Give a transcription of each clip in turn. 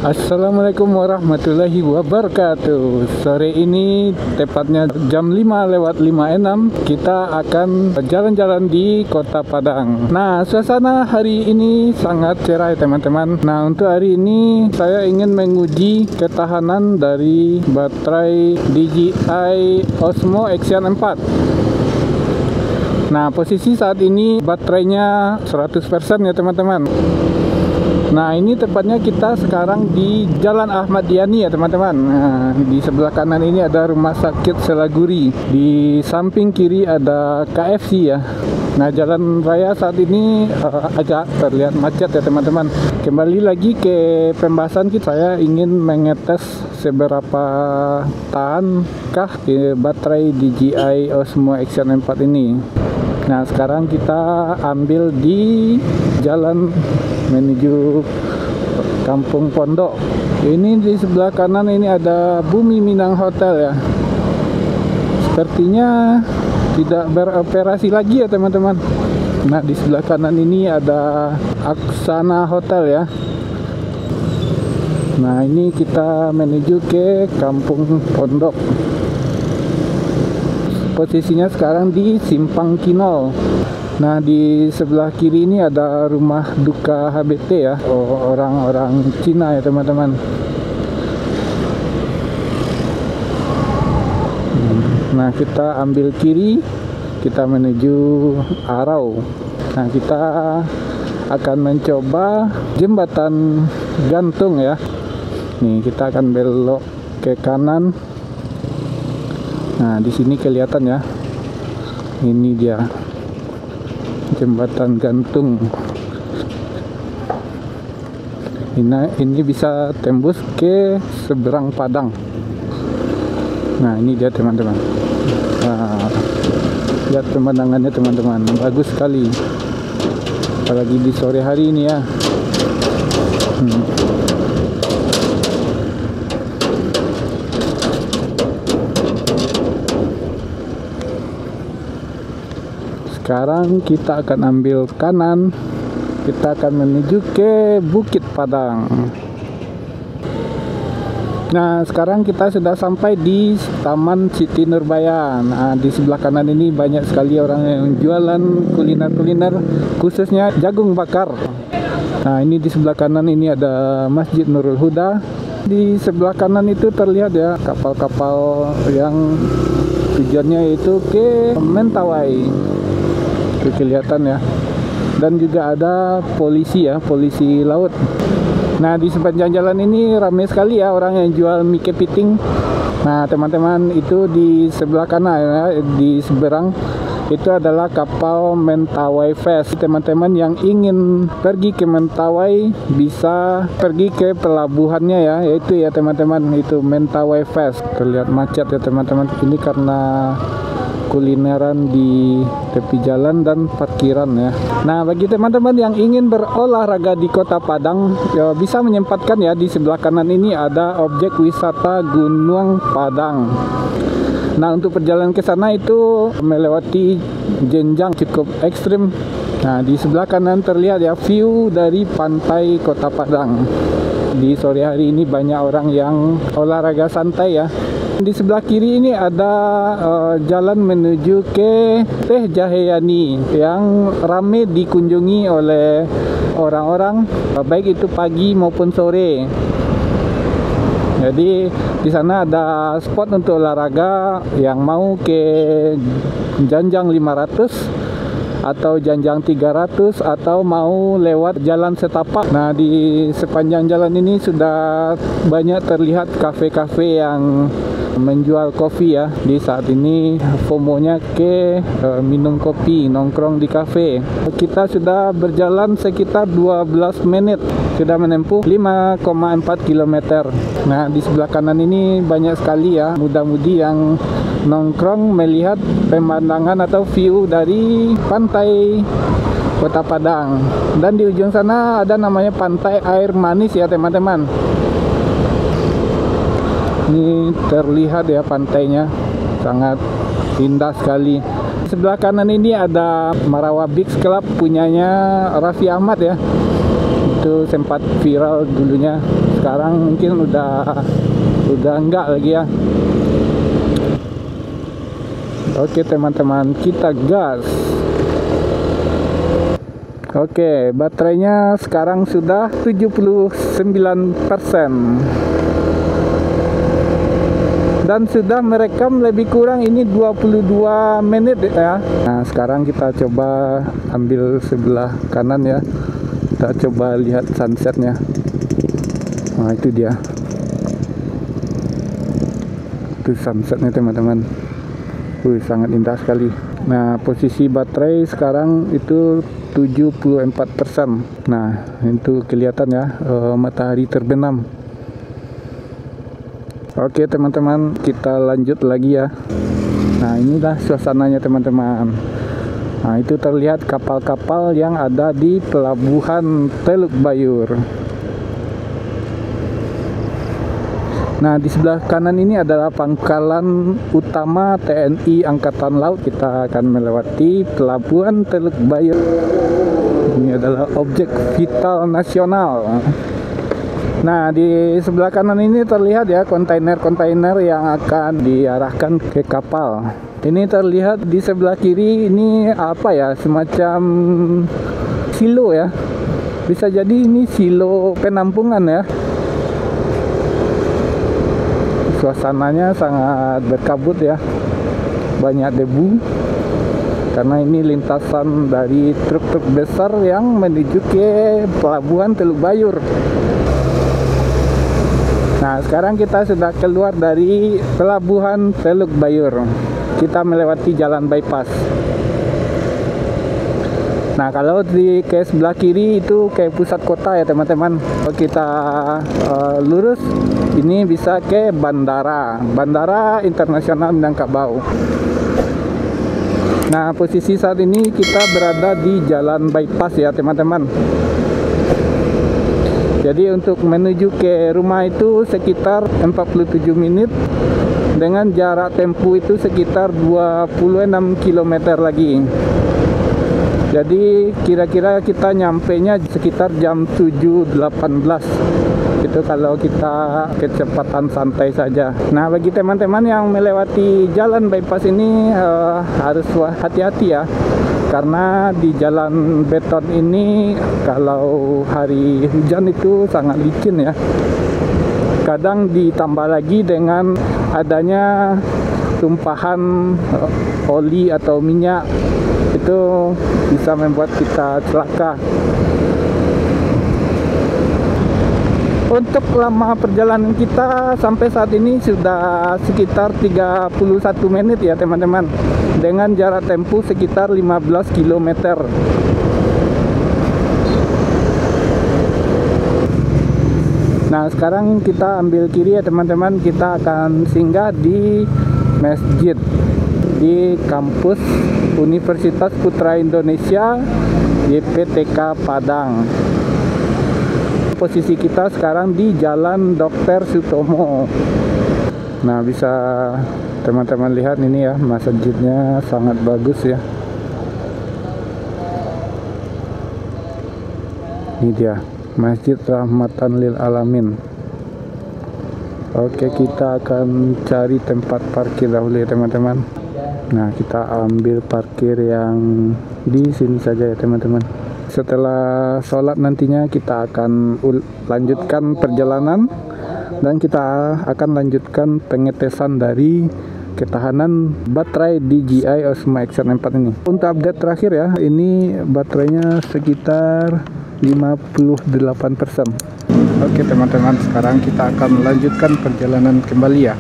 Assalamualaikum warahmatullahi wabarakatuh. Sore ini tepatnya jam 5:56 kita akan jalan-jalan di Kota Padang. Nah, suasana hari ini sangat cerah ya teman-teman. Nah, untuk hari ini saya ingin menguji ketahanan dari baterai DJI Osmo Action 4. Nah, posisi saat ini baterainya 100% ya teman-teman. Nah, ini tepatnya kita sekarang di Jalan Ahmad Yani ya teman-teman. Nah, di sebelah kanan ini ada Rumah Sakit Selaguri. Di samping kiri ada KFC ya. Nah, jalan raya saat ini agak terlihat macet ya teman-teman. Kembali lagi ke pembahasan kita. Saya ingin mengetes seberapa tahankah baterai DJI Osmo Action 4 ini. Nah, sekarang kita ambil di jalan menuju Kampung Pondok. Ini di sebelah kanan ini ada Bumi Minang Hotel ya. Sepertinya tidak beroperasi lagi ya teman-teman. Nah, di sebelah kanan ini ada Aksana Hotel ya. Nah, ini kita menuju ke Kampung Pondok. Posisinya sekarang di Simpang Kinol. Nah, di sebelah kiri ini ada rumah duka HBT ya, orang-orang Cina ya teman-teman. Nah, kita ambil kiri, kita menuju Arau. Nah, kita akan mencoba jembatan gantung ya. Nih, kita akan belok ke kanan. Nah, di sini kelihatan ya. Ini dia jembatan gantung. Ini bisa tembus ke seberang Padang. Nah, ini dia teman-teman. Nah, lihat pemandangannya teman-teman, bagus sekali. Apalagi di sore hari ini ya. Sekarang kita akan ambil kanan, kita akan menuju ke Bukit Padang. Nah, sekarang kita sudah sampai di Taman Siti Nurbaya. Nah, di sebelah kanan ini banyak sekali orang yang jualan kuliner-kuliner, khususnya jagung bakar. Nah, ini di sebelah kanan ini ada Masjid Nurul Huda. Di sebelah kanan itu terlihat ya kapal-kapal yang tujuannya itu ke Mentawai. Itu kelihatan ya. Dan juga ada polisi ya, polisi laut. Nah, di sepanjang jalan ini ramai sekali ya orang yang jual mie kepiting. Nah, teman-teman, itu di sebelah kanan ya, di seberang itu adalah kapal Mentawai Fest. Teman-teman yang ingin pergi ke Mentawai bisa pergi ke pelabuhannya ya, yaitu ya teman-teman, itu Mentawai Fest. Terlihat macet ya teman-teman, ini karena kulineran di tepi jalan dan parkiran ya. Nah, bagi teman-teman yang ingin berolahraga di Kota Padang ya, bisa menyempatkan ya, di sebelah kanan ini ada objek wisata Gunung Padang. Nah, untuk perjalanan ke sana itu melewati jenjang cukup ekstrim. Nah, di sebelah kanan terlihat ya view dari pantai Kota Padang. Di sore hari ini banyak orang yang olahraga santai ya. Di sebelah kiri ini ada jalan menuju ke Teh Jaheyani yang ramai dikunjungi oleh orang-orang, baik itu pagi maupun sore. Jadi di sana ada spot untuk olahraga yang mau ke Janjang 500 atau Janjang 300 atau mau lewat jalan setapak. Nah, di sepanjang jalan ini sudah banyak terlihat kafe-kafe yang menjual kopi ya. Di saat ini FOMO-nya ke minum kopi, nongkrong di kafe. Kita sudah berjalan sekitar 12 menit, sudah menempuh 5,4 km. Nah, di sebelah kanan ini banyak sekali ya muda-mudi yang nongkrong melihat pemandangan atau view dari pantai Kota Padang. Dan di ujung sana ada namanya Pantai Air Manis ya teman-teman. Ini terlihat ya pantainya, sangat indah sekali. Sebelah kanan ini ada Marawa Beach Club punyanya Raffi Ahmad ya. Itu sempat viral dulunya, sekarang mungkin udah enggak lagi ya. Oke teman-teman, kita gas. Oke, baterainya sekarang sudah 79%. Dan sudah merekam lebih kurang ini 22 menit ya. Nah, sekarang kita coba ambil sebelah kanan ya. Kita coba lihat sunsetnya. Nah, itu dia. Itu sunsetnya teman-teman. Sangat indah sekali. Nah, posisi baterai sekarang itu 74%. Nah, itu kelihatan ya, matahari terbenam. Oke teman-teman, kita lanjut lagi ya. Nah, inilah suasananya teman-teman. Nah, itu terlihat kapal-kapal yang ada di pelabuhan Teluk Bayur. Nah, di sebelah kanan ini adalah pangkalan utama TNI Angkatan Laut. Kita akan melewati pelabuhan Teluk Bayur. Ini adalah objek vital nasional. Nah, di sebelah kanan ini terlihat ya kontainer-kontainer yang akan diarahkan ke kapal. Ini terlihat di sebelah kiri ini apa ya, semacam silo ya. Bisa jadi ini silo penampungan ya. Suasananya sangat berkabut ya. Banyak debu karena ini lintasan dari truk-truk besar yang menuju ke pelabuhan Teluk Bayur. Nah, sekarang kita sudah keluar dari pelabuhan Teluk Bayur. Kita melewati jalan bypass. Nah, kalau ke sebelah kiri itu ke pusat kota ya teman-teman. Kalau kita lurus, ini bisa ke Bandara Internasional Minangkabau. Nah, posisi saat ini kita berada di jalan bypass ya teman-teman. Jadi untuk menuju ke rumah itu sekitar 47 menit dengan jarak tempuh itu sekitar 26 km lagi. Jadi kira-kira kita nyampenya sekitar jam 7.18. Itu kalau kita kecepatan santai saja. Nah, bagi teman-teman yang melewati jalan bypass ini harus hati-hati ya. Karena di jalan beton ini kalau hari hujan itu sangat licin ya. Kadang ditambah lagi dengan adanya tumpahan oli atau minyak, itu bisa membuat kita celaka. Untuk lama perjalanan kita sampai saat ini sudah sekitar 31 menit ya teman-teman, dengan jarak tempuh sekitar 15 km. Nah, sekarang kita ambil kiri ya teman-teman. Kita akan singgah di masjid di kampus Universitas Putra Indonesia YPTK Padang. Posisi kita sekarang di Jalan Dr. Sutomo. Nah, bisa teman-teman lihat ini ya, masjidnya sangat bagus ya. Ini dia, Masjid Rahmatan Lil Alamin. Oke, kita akan cari tempat parkir dahulu ya teman-teman. Nah, kita ambil parkir yang di sini saja ya teman-teman. Setelah sholat nantinya kita akan lanjutkan perjalanan dan kita akan lanjutkan pengetesan dari ketahanan baterai DJI Osmo Action 4 ini. Untuk update terakhir ya, ini baterainya sekitar 58%. Oke teman-teman, sekarang kita akan lanjutkan perjalanan kembali ya.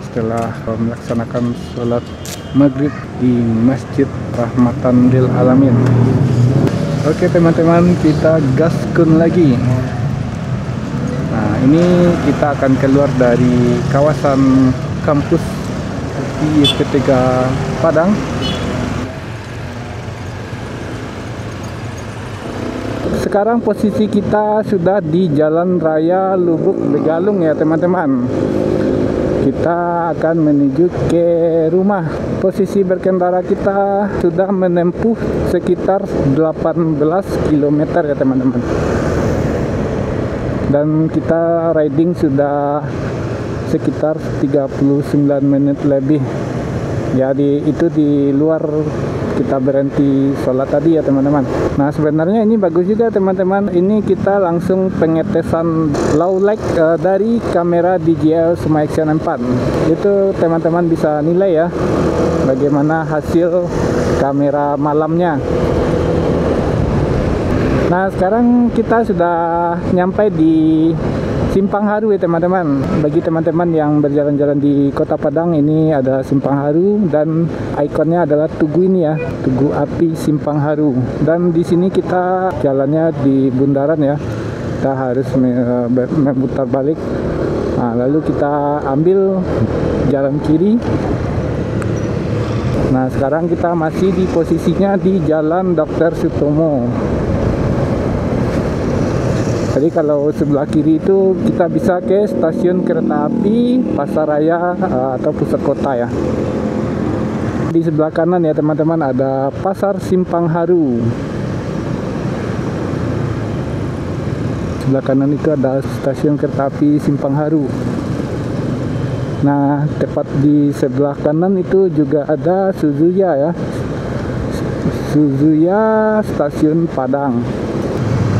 Setelah melaksanakan sholat maghrib di Masjid Rahmatan Lil Alamin. Oke teman-teman, kita gaskun lagi. Nah, ini kita akan keluar dari kawasan kampus di YPTK Padang. Sekarang posisi kita sudah di Jalan Raya Lubuk Begalung ya teman-teman. Kita akan menuju ke rumah. Posisi berkendara kita sudah menempuh sekitar 18 km ya teman-teman. dan kita riding sudah sekitar 39 menit lebih. Jadi itu di luar kita berhenti sholat tadi ya teman-teman. Nah sebenarnya ini bagus juga teman-teman. Ini kita langsung pengetesan low light dari kamera DJI Osmo Action 4. Itu teman-teman bisa nilai ya bagaimana hasil kamera malamnya. Nah sekarang kita sudah nyampe di Simpang Haru ya teman-teman. Bagi teman-teman yang berjalan-jalan di Kota Padang, ini ada Simpang Haru dan ikonnya adalah tugu ini ya, Tugu Api Simpang Haru. Dan di sini kita jalannya di bundaran ya. Kita harus memutar balik. Nah, lalu kita ambil jalan kiri. Nah, sekarang kita masih di posisinya di Jalan Dr. Sutomo. Jadi kalau sebelah kiri itu kita bisa ke stasiun kereta api Pasaraya atau pusat kota ya. Di sebelah kanan ya teman-teman ada Pasar Simpang Haru. Sebelah kanan itu ada stasiun kereta api Simpang Haru. Nah tepat di sebelah kanan itu juga ada Suzuya ya, Suzuya Stasiun Padang.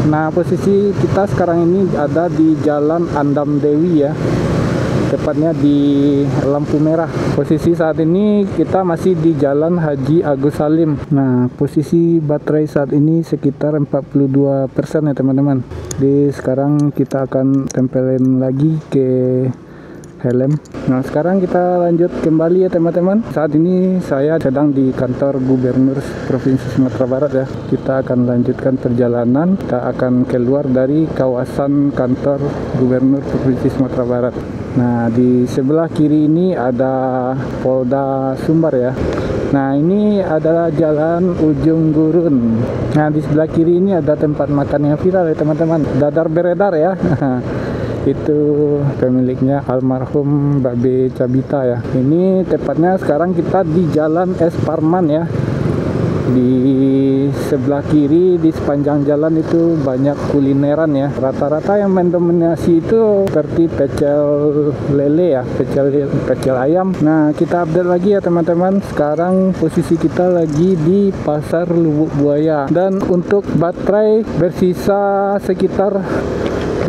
Nah posisi kita sekarang ini ada di Jalan Andam Dewi ya, tepatnya di lampu merah. Posisi saat ini kita masih di Jalan Haji Agus Salim. Nah posisi baterai saat ini sekitar 42% ya teman-teman. Jadi sekarang kita akan tempelin lagi ke helm. Nah sekarang kita lanjut kembali ya teman-teman. Saat ini saya sedang di kantor Gubernur Provinsi Sumatera Barat ya. Kita akan lanjutkan perjalanan. Kita akan keluar dari kawasan kantor Gubernur Provinsi Sumatera Barat. Nah di sebelah kiri ini ada Polda Sumbar ya. Nah ini adalah jalan Ujung Gurun. Nah di sebelah kiri ini ada tempat makan yang viral ya teman-teman, Dadar Beredar ya. Itu pemiliknya almarhum Babe Cabita ya. Ini tepatnya sekarang kita di Jalan Es Parman ya. Di sebelah kiri di sepanjang jalan itu banyak kulineran ya. Rata-rata yang mendominasi itu seperti pecel lele ya, pecel ayam. Nah kita update lagi ya teman-teman. Sekarang posisi kita lagi di Pasar Lubuk Buaya, dan untuk baterai bersisa sekitar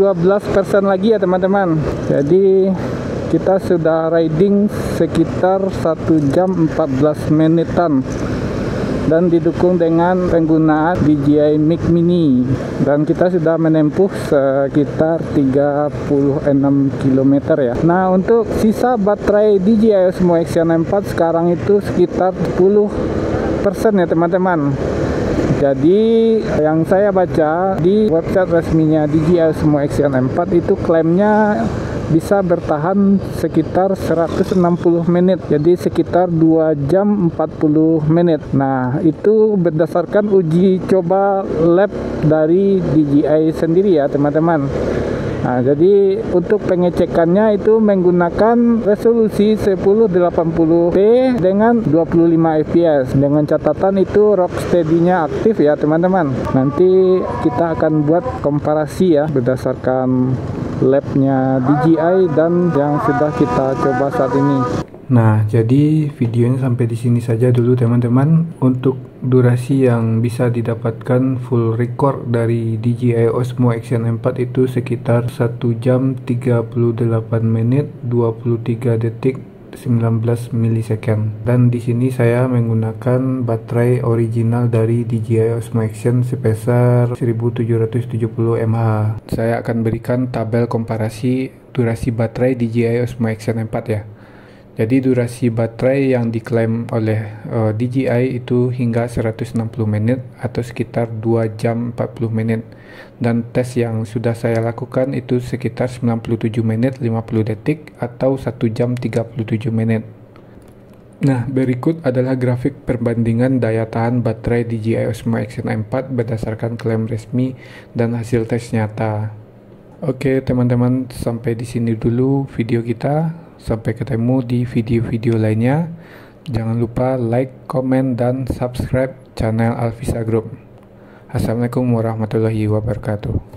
12% lagi ya teman-teman. Jadi kita sudah riding sekitar 1 jam 14 menitan dan didukung dengan penggunaan DJI Mic Mini, dan kita sudah menempuh sekitar 36 km ya. Nah untuk sisa baterai DJI Osmo Action 4 sekarang itu sekitar 10% ya teman-teman. Jadi yang saya baca di website resminya DJI Osmo Action 4 itu klaimnya bisa bertahan sekitar 160 menit. Jadi sekitar 2 jam 40 menit. Nah, itu berdasarkan uji coba lab dari DJI sendiri ya, teman-teman. Nah, jadi untuk pengecekannya itu menggunakan resolusi 1080p dengan 25 fps. Dengan catatan itu Rocksteady-nya aktif ya teman-teman. Nanti kita akan buat komparasi ya berdasarkan labnya DJI dan yang sudah kita coba saat ini. Nah, jadi videonya sampai di sini saja dulu teman-teman. Untuk durasi yang bisa didapatkan full record dari DJI Osmo Action 4 itu sekitar 1 jam 38 menit 23 detik 19 milisecond. Dan di sini saya menggunakan baterai original dari DJI Osmo Action sebesar 1770 mAh. Saya akan berikan tabel komparasi durasi baterai DJI Osmo Action 4 ya. Jadi durasi baterai yang diklaim oleh DJI itu hingga 160 menit atau sekitar 2 jam 40 menit. Dan tes yang sudah saya lakukan itu sekitar 97 menit 50 detik atau 1 jam 37 menit. Nah, berikut adalah grafik perbandingan daya tahan baterai DJI Osmo Action 4 berdasarkan klaim resmi dan hasil tes nyata. Oke teman-teman, sampai di sini dulu video kita. Sampai ketemu di video-video lainnya. Jangan lupa like, komen, dan subscribe channel Alvisa Group. Assalamualaikum warahmatullahi wabarakatuh.